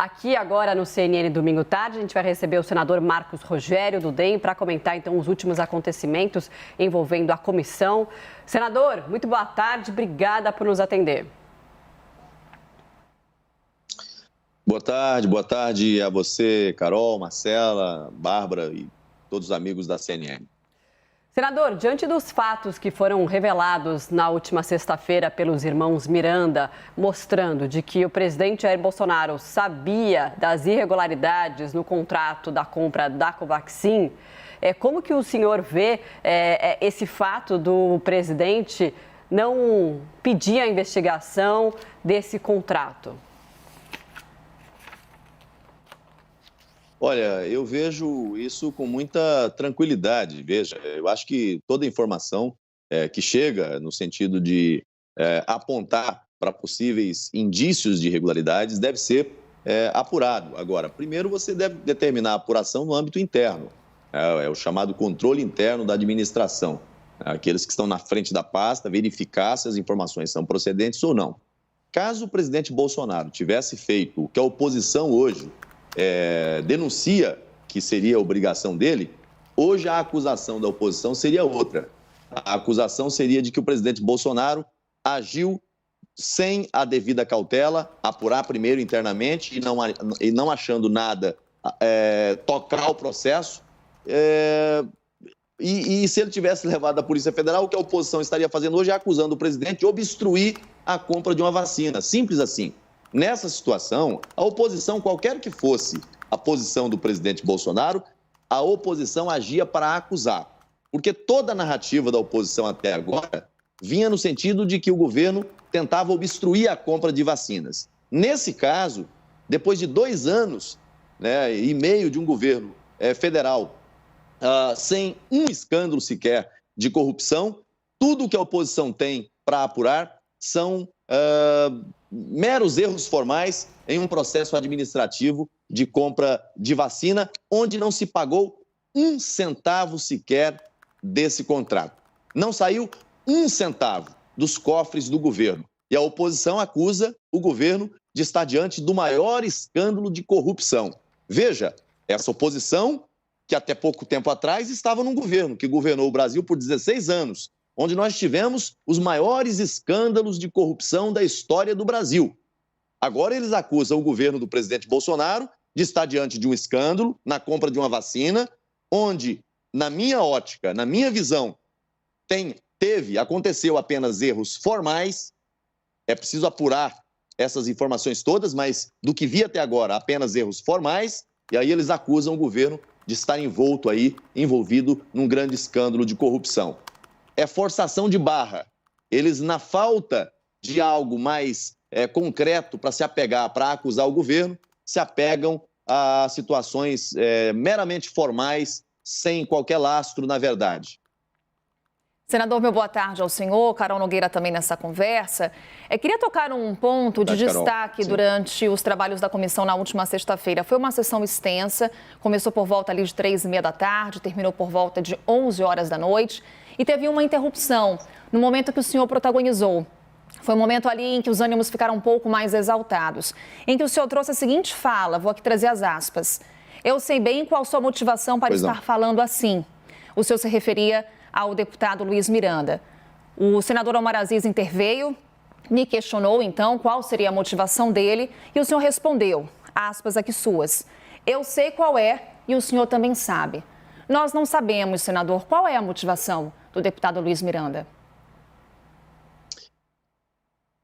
Aqui agora no CNN Domingo Tarde, a gente vai receber o senador Marcos Rogério do DEM para comentar então os últimos acontecimentos envolvendo a comissão. Senador, muito boa tarde, obrigada por nos atender. Boa tarde a você, Carol, Marcela, Bárbara e todos os amigos da CNN. Senador, diante dos fatos que foram revelados na última sexta-feira pelos irmãos Miranda, mostrando de que o presidente Jair Bolsonaro sabia das irregularidades no contrato da compra da Covaxin, como que o senhor vê esse fato do presidente não pedir a investigação desse contrato? Olha, eu vejo isso com muita tranquilidade. Veja, eu acho que toda informação que chega no sentido de apontar para possíveis indícios de irregularidades deve ser apurado. Agora, primeiro você deve determinar a apuração no âmbito interno, é o chamado controle interno da administração. Aqueles que estão na frente da pasta, verificar se as informações são procedentes ou não. Caso o presidente Bolsonaro tivesse feito o que a oposição hoje denuncia que seria a obrigação dele, hoje a acusação da oposição seria outra. A acusação seria de que o presidente Bolsonaro agiu sem a devida cautela, apurar primeiro internamente e não achando nada, tocar o processo. E se ele tivesse levado à Polícia Federal, o que a oposição estaria fazendo hoje é acusando o presidente de obstruir a compra de uma vacina. Simples assim. Nessa situação, a oposição, qualquer que fosse a posição do presidente Bolsonaro, a oposição agia para acusar. Porque toda a narrativa da oposição até agora vinha no sentido de que o governo tentava obstruir a compra de vacinas. Nesse caso, depois de 2 anos e meio de um governo federal sem um escândalo sequer de corrupção, tudo o que a oposição tem para apurar são meros erros formais em um processo administrativo de compra de vacina, onde não se pagou 1 centavo sequer desse contrato. Não saiu 1 centavo dos cofres do governo. E a oposição acusa o governo de estar diante do maior escândalo de corrupção. Veja, essa oposição que até pouco tempo atrás estava num governo que governou o Brasil por 16 anos, onde nós tivemos os maiores escândalos de corrupção da história do Brasil. Agora eles acusam o governo do presidente Bolsonaro de estar diante de um escândalo na compra de uma vacina, onde, na minha ótica, na minha visão, aconteceu apenas erros formais. É preciso apurar essas informações todas, mas do que vi até agora, apenas erros formais, e aí eles acusam o governo de estar envolvido num grande escândalo de corrupção. É forçação de barra. Eles, na falta de algo mais concreto para se apegar, para acusar o governo, se apegam a situações meramente formais, sem qualquer lastro na verdade. Senador, meu boa tarde ao senhor. Carol Nogueira também nessa conversa. Queria tocar num ponto de destaque durante os trabalhos da comissão na última sexta-feira. Foi uma sessão extensa, começou por volta ali de 3h30 da tarde, terminou por volta de 11 horas da noite e teve uma interrupção no momento que o senhor protagonizou. Foi um momento ali em que os ânimos ficaram um pouco mais exaltados, em que o senhor trouxe a seguinte fala, vou aqui trazer as aspas. Eu sei bem qual sua motivação para estar falando assim. O senhor se referia ao deputado Luiz Miranda. O senador Omar Aziz interveio, me questionou então qual seria a motivação dele e o senhor respondeu, aspas aqui suas, eu sei qual é e o senhor também sabe. Nós não sabemos, senador, qual é a motivação do deputado Luiz Miranda.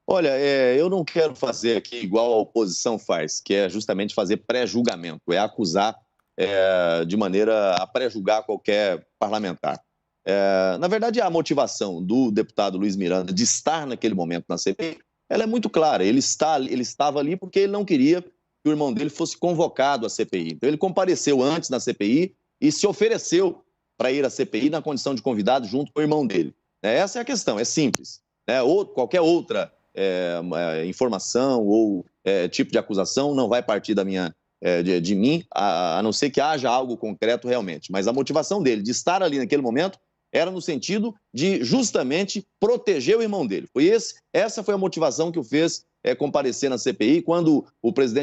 Olha, eu não quero fazer aqui igual a oposição faz, que é justamente fazer pré-julgamento, é acusar de maneira a pré-julgar qualquer parlamentar. Na verdade, a motivação do deputado Luiz Miranda de estar naquele momento na CPI, ela é muito clara. Ele estava ali porque ele não queria que o irmão dele fosse convocado à CPI. Então, ele compareceu antes na CPI e se ofereceu para ir à CPI na condição de convidado junto com o irmão dele. Essa é a questão, é simples. Ou qualquer outra informação ou tipo de acusação não vai partir de mim, a não ser que haja algo concreto realmente. Mas a motivação dele de estar ali naquele momento era no sentido de justamente proteger o irmão dele. Essa foi a motivação que o fez comparecer na CPI. Quando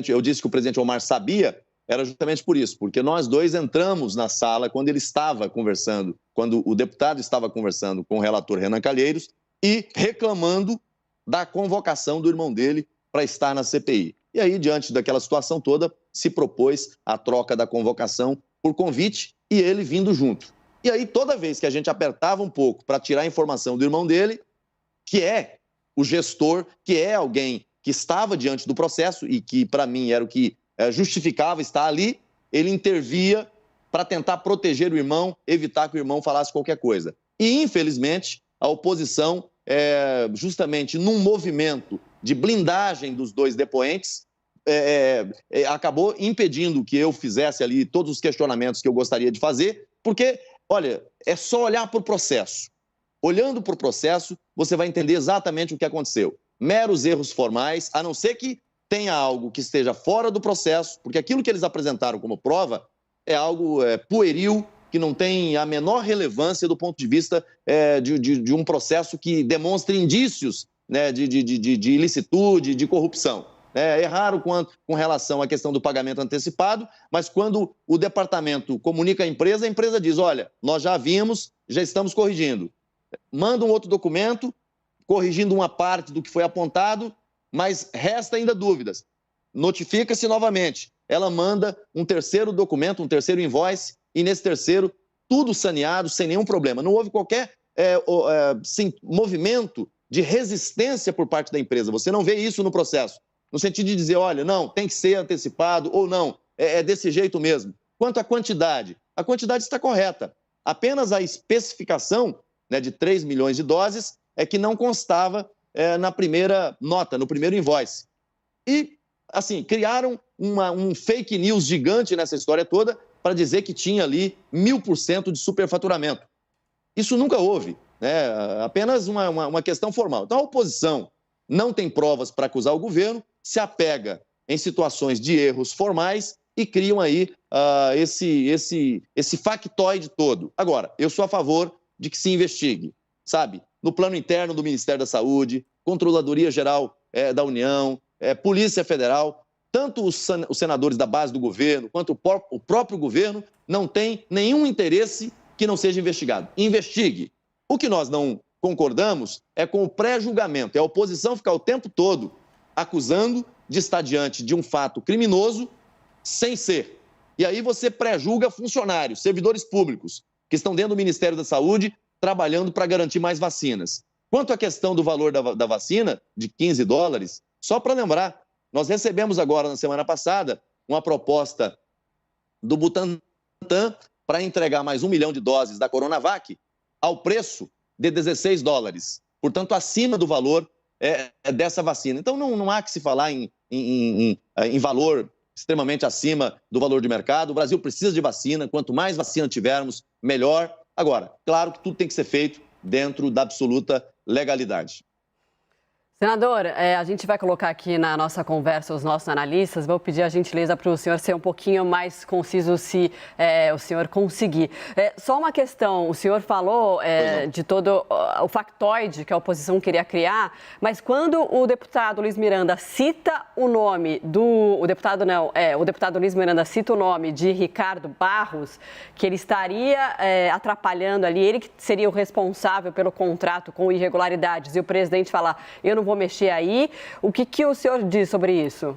eu disse que o presidente Omar sabia, era justamente por isso, porque nós dois entramos na sala quando ele estava conversando, quando o deputado estava conversando com o relator Renan Calheiros e reclamando da convocação do irmão dele para estar na CPI. E aí, diante daquela situação toda, se propôs a troca da convocação por convite e ele vindo junto. E aí, toda vez que a gente apertava um pouco para tirar a informação do irmão dele, que é o gestor, que é alguém que estava diante do processo e que, para mim, era o que justificava estar ali, ele intervia para tentar proteger o irmão, evitar que o irmão falasse qualquer coisa. E, infelizmente, a oposição, justamente num movimento de blindagem dos dois depoentes, acabou impedindo que eu fizesse ali todos os questionamentos que eu gostaria de fazer, porque, olha, é só olhar para o processo. Olhando para o processo, você vai entender exatamente o que aconteceu. Meros erros formais, a não ser que tenha algo que esteja fora do processo, porque aquilo que eles apresentaram como prova é algo pueril, que não tem a menor relevância do ponto de vista de um processo que demonstre indícios, né, de ilicitude, de corrupção. Erraram com relação à questão do pagamento antecipado, mas quando o departamento comunica à empresa, a empresa diz, olha, nós já vimos, já estamos corrigindo. Manda um outro documento, corrigindo uma parte do que foi apontado, mas resta ainda dúvidas. Notifica-se novamente. Ela manda um terceiro documento, um terceiro invoice, e nesse terceiro, tudo saneado, sem nenhum problema. Não houve qualquer movimento de resistência por parte da empresa. Você não vê isso no processo. No sentido de dizer, olha, não, tem que ser antecipado, ou não, é desse jeito mesmo. Quanto à quantidade, a quantidade está correta. Apenas a especificação, né, de 3 milhões de doses é que não constava na primeira nota, no primeiro invoice. E, assim, criaram um fake news gigante nessa história toda para dizer que tinha ali 1000% de superfaturamento. Isso nunca houve, né? Apenas uma questão formal. Então, a oposição não tem provas para acusar o governo, se apega em situações de erros formais e criam aí esse factoide todo. Agora, eu sou a favor de que se investigue, sabe? No plano interno do Ministério da Saúde, Controladoria Geral da União, Polícia Federal, tanto os senadores da base do governo quanto o próprio governo não tem nenhum interesse que não seja investigado. Investigue. O que nós não concordamos é com o pré-julgamento, é a oposição ficar o tempo todo acusando de estar diante de um fato criminoso sem ser. E aí você pré-julga funcionários, servidores públicos, que estão dentro do Ministério da Saúde trabalhando para garantir mais vacinas. Quanto à questão do valor da vacina, de $15, só para lembrar, nós recebemos agora, na semana passada, uma proposta do Butantan para entregar mais 1 milhão de doses da Coronavac ao preço de $16, portanto, acima do valor dessa vacina. Então, não há que se falar em valor extremamente acima do valor de mercado. O Brasil precisa de vacina, quanto mais vacina tivermos, melhor. Agora, claro que tudo tem que ser feito dentro da absoluta legalidade. Senador, a gente vai colocar aqui na nossa conversa os nossos analistas. Vou pedir a gentileza para o senhor ser um pouquinho mais conciso, se o senhor conseguir. Só uma questão, o senhor falou de todo o factoide que a oposição queria criar, mas quando o deputado Luiz Miranda cita o nome o deputado Luiz Miranda cita o nome de Ricardo Barros, que ele estaria atrapalhando ali, ele que seria o responsável pelo contrato com irregularidades, e o presidente fala, eu não vou mexer aí. O que o senhor diz sobre isso?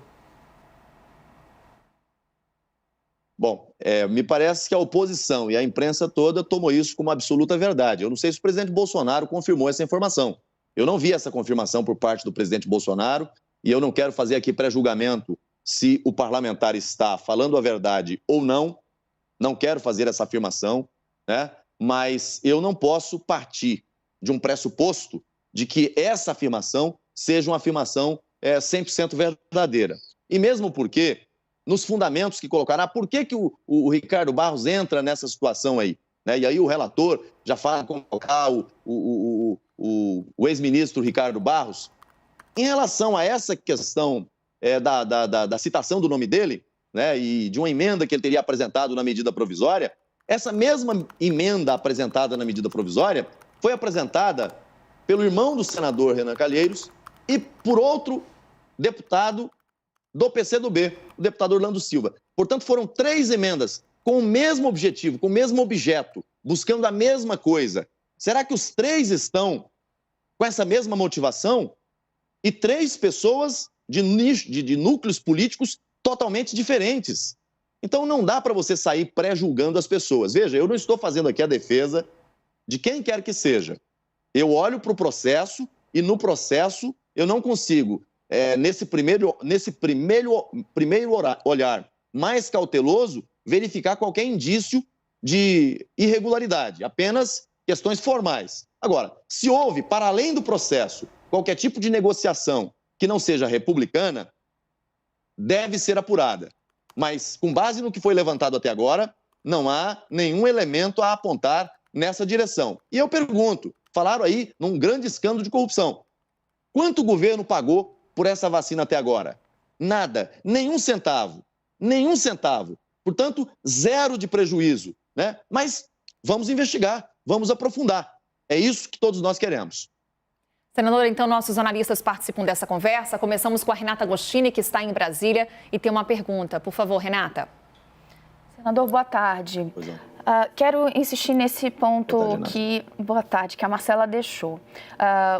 Bom, me parece que a oposição e a imprensa toda tomou isso como absoluta verdade. Eu não sei se o presidente Bolsonaro confirmou essa informação. Eu não vi essa confirmação por parte do presidente Bolsonaro e eu não quero fazer aqui pré-julgamento se o parlamentar está falando a verdade ou não. Não quero fazer essa afirmação, né? Mas eu não posso partir de um pressuposto de que essa afirmação seja uma afirmação 100% verdadeira. E mesmo porque, nos fundamentos que colocaram, por que o Ricardo Barros entra nessa situação aí? Né? E aí o relator já fala como colocar o ex-ministro Ricardo Barros. Em relação a essa questão da citação do nome dele, né, e de uma emenda que ele teria apresentado na medida provisória, essa mesma emenda apresentada na medida provisória foi apresentada pelo irmão do senador Renan Calheiros e por outro deputado do PCdoB, o deputado Orlando Silva. Portanto, foram 3 emendas com o mesmo objetivo, com o mesmo objeto, buscando a mesma coisa. Será que os 3 estão com essa mesma motivação? E 3 pessoas de núcleos políticos totalmente diferentes. Então, não dá para você sair pré-julgando as pessoas. Veja, eu não estou fazendo aqui a defesa de quem quer que seja. Eu olho para o processo e, no processo, eu não consigo, nesse primeiro olhar mais cauteloso, verificar qualquer indício de irregularidade, apenas questões formais. Agora, se houve, para além do processo, qualquer tipo de negociação que não seja republicana, deve ser apurada. Mas, com base no que foi levantado até agora, não há nenhum elemento a apontar nessa direção. E eu pergunto, falaram aí num grande escândalo de corrupção. Quanto o governo pagou por essa vacina até agora? Nada, nenhum centavo. Nenhum centavo. Portanto, 0 de prejuízo, né? Mas vamos investigar, vamos aprofundar. É isso que todos nós queremos. Senador, então nossos analistas participam dessa conversa. Começamos com a Renata Agostini, que está em Brasília, e tem uma pergunta. Por favor, Renata. Senador, boa tarde. Quero insistir nesse ponto boa tarde, que a Marcela deixou.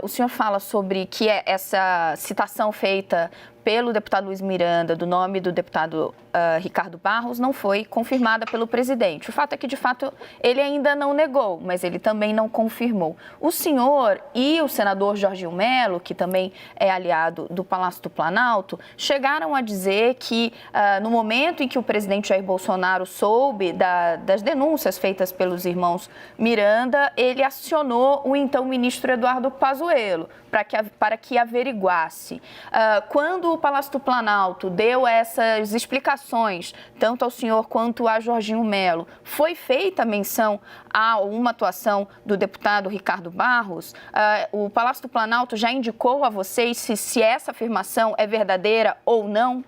O senhor fala sobre que essa citação feita pelo deputado Luiz Miranda, do nome do deputado Ricardo Barros, não foi confirmada pelo presidente. O fato é que, de fato, ele ainda não negou, mas ele também não confirmou. O senhor e o senador Jorginho Melo, que também é aliado do Palácio do Planalto, chegaram a dizer que, no momento em que o presidente Jair Bolsonaro soube das denúncias feitas pelos irmãos Miranda, ele acionou o então ministro Eduardo Pazuello para que averiguasse. Quando o Palácio do Planalto deu essas explicações, tanto ao senhor quanto a Jorginho Melo, foi feita menção a uma atuação do deputado Ricardo Barros? O Palácio do Planalto já indicou a vocês se essa afirmação é verdadeira ou não?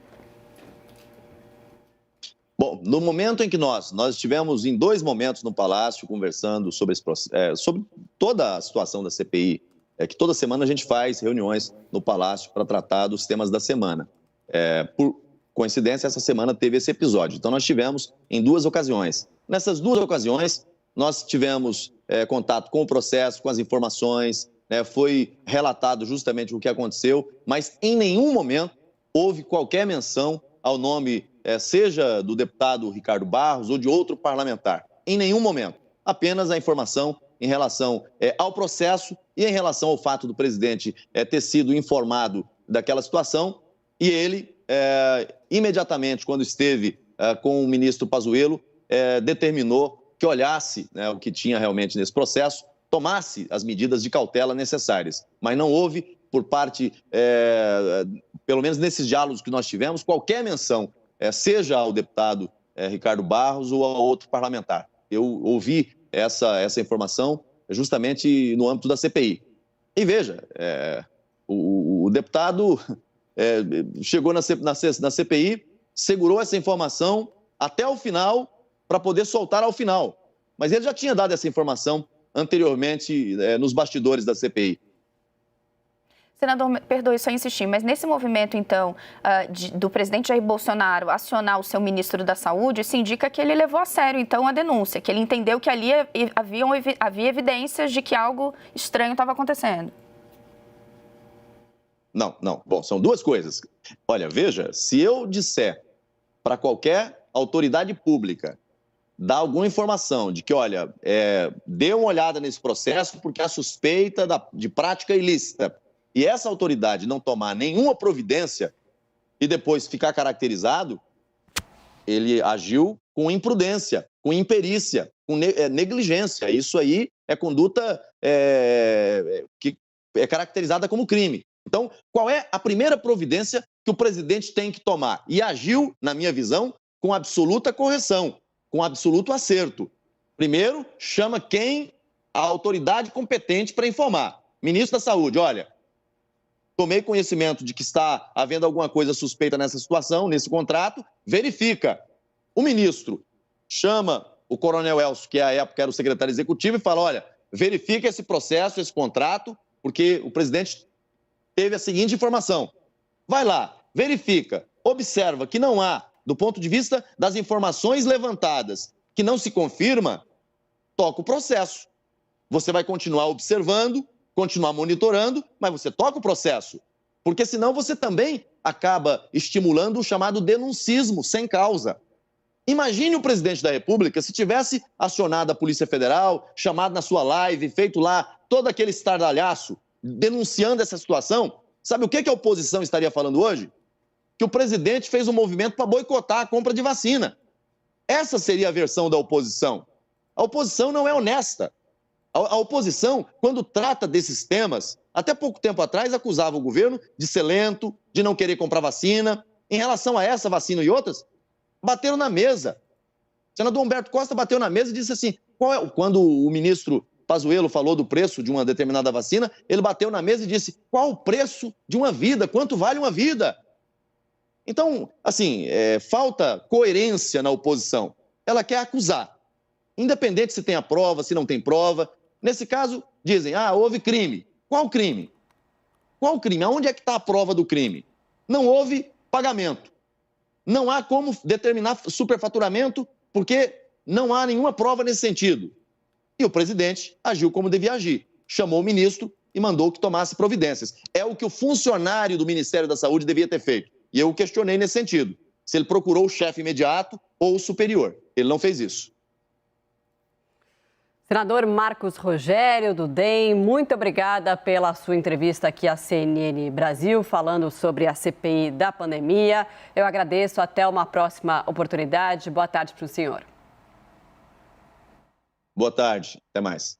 Bom, no momento em que nós estivemos em 2 momentos no Palácio conversando sobre toda a situação da CPI, que toda semana a gente faz reuniões no Palácio para tratar dos temas da semana. Por coincidência, essa semana teve esse episódio. Então, nós tivemos em 2 ocasiões. Nessas 2 ocasiões, nós tivemos contato com o processo, com as informações, foi relatado justamente o que aconteceu, mas em nenhum momento houve qualquer menção ao nome, seja do deputado Ricardo Barros ou de outro parlamentar. Em nenhum momento. Apenas a informação em relação ao processo e em relação ao fato do presidente ter sido informado daquela situação, e ele, imediatamente, quando esteve com o ministro Pazuello, determinou que olhasse o que tinha realmente nesse processo, tomasse as medidas de cautela necessárias. Mas não houve, por parte, pelo menos nesses diálogos que nós tivemos, qualquer menção, seja ao deputado Ricardo Barros ou a outro parlamentar. Eu ouvi essa informação justamente no âmbito da CPI. E veja, o deputado chegou na CPI, segurou essa informação até o final para poder soltar ao final. Mas ele já tinha dado essa informação anteriormente nos bastidores da CPI. Senador, perdoe só insistir, mas nesse movimento, então, do presidente Jair Bolsonaro acionar o seu ministro da Saúde, se indica que ele levou a sério, então, a denúncia, que ele entendeu que ali havia evidências de que algo estranho estava acontecendo. Não. Bom, são 2 coisas. Olha, veja, se eu disser para qualquer autoridade pública dar alguma informação de que, olha, dê uma olhada nesse processo porque há suspeita de prática ilícita, e essa autoridade não tomar nenhuma providência e depois ficar caracterizado, ele agiu com imprudência, com imperícia, com negligência. Isso aí é conduta que é caracterizada como crime. Então, qual é a primeira providência que o presidente tem que tomar? E agiu, na minha visão, com absoluta correção, com absoluto acerto. Primeiro, chama a autoridade competente para informar. Ministro da Saúde, olha, tomei conhecimento de que está havendo alguma coisa suspeita nessa situação, nesse contrato, verifica. O ministro chama o coronel Elcio, que à época era o secretário executivo, e fala, olha, verifica esse processo, esse contrato, porque o presidente teve a seguinte informação. vai lá, verifica, observa que não há, do ponto de vista das informações levantadas, que não se confirma, toca o processo. Você vai continuar observando, continuar monitorando, mas você toca o processo. Porque senão você também acaba estimulando o chamado denuncismo sem causa. Imagine o presidente da República se tivesse acionado a Polícia Federal, chamado na sua live, feito lá todo aquele estardalhaço, denunciando essa situação. Sabe o que a oposição estaria falando hoje? Que o presidente fez um movimento para boicotar a compra de vacina. Essa seria a versão da oposição. A oposição não é honesta. A oposição, quando trata desses temas, até pouco tempo atrás acusava o governo de ser lento, de não querer comprar vacina. Em relação a essa vacina e outras, bateram na mesa. O senador Humberto Costa bateu na mesa e disse assim, quando o ministro Pazuello falou do preço de uma determinada vacina, ele bateu na mesa e disse, qual o preço de uma vida? Quanto vale uma vida? Então, assim, falta coerência na oposição. Ela quer acusar, independente se tem a prova, se não tem prova. Nesse caso, dizem, houve crime. Qual crime? Qual crime? Aonde é que está a prova do crime? Não houve pagamento. Não há como determinar superfaturamento, porque não há nenhuma prova nesse sentido. E o presidente agiu como devia agir. Chamou o ministro e mandou que tomasse providências. É o que o funcionário do Ministério da Saúde devia ter feito. E eu o questionei nesse sentido. Se ele procurou o chefe imediato ou o superior. Ele não fez isso. Senador Marcos Rogério, do DEM, muito obrigada pela sua entrevista aqui à CNN Brasil, falando sobre a CPI da pandemia. Eu agradeço, até uma próxima oportunidade. Boa tarde para o senhor. Boa tarde, até mais.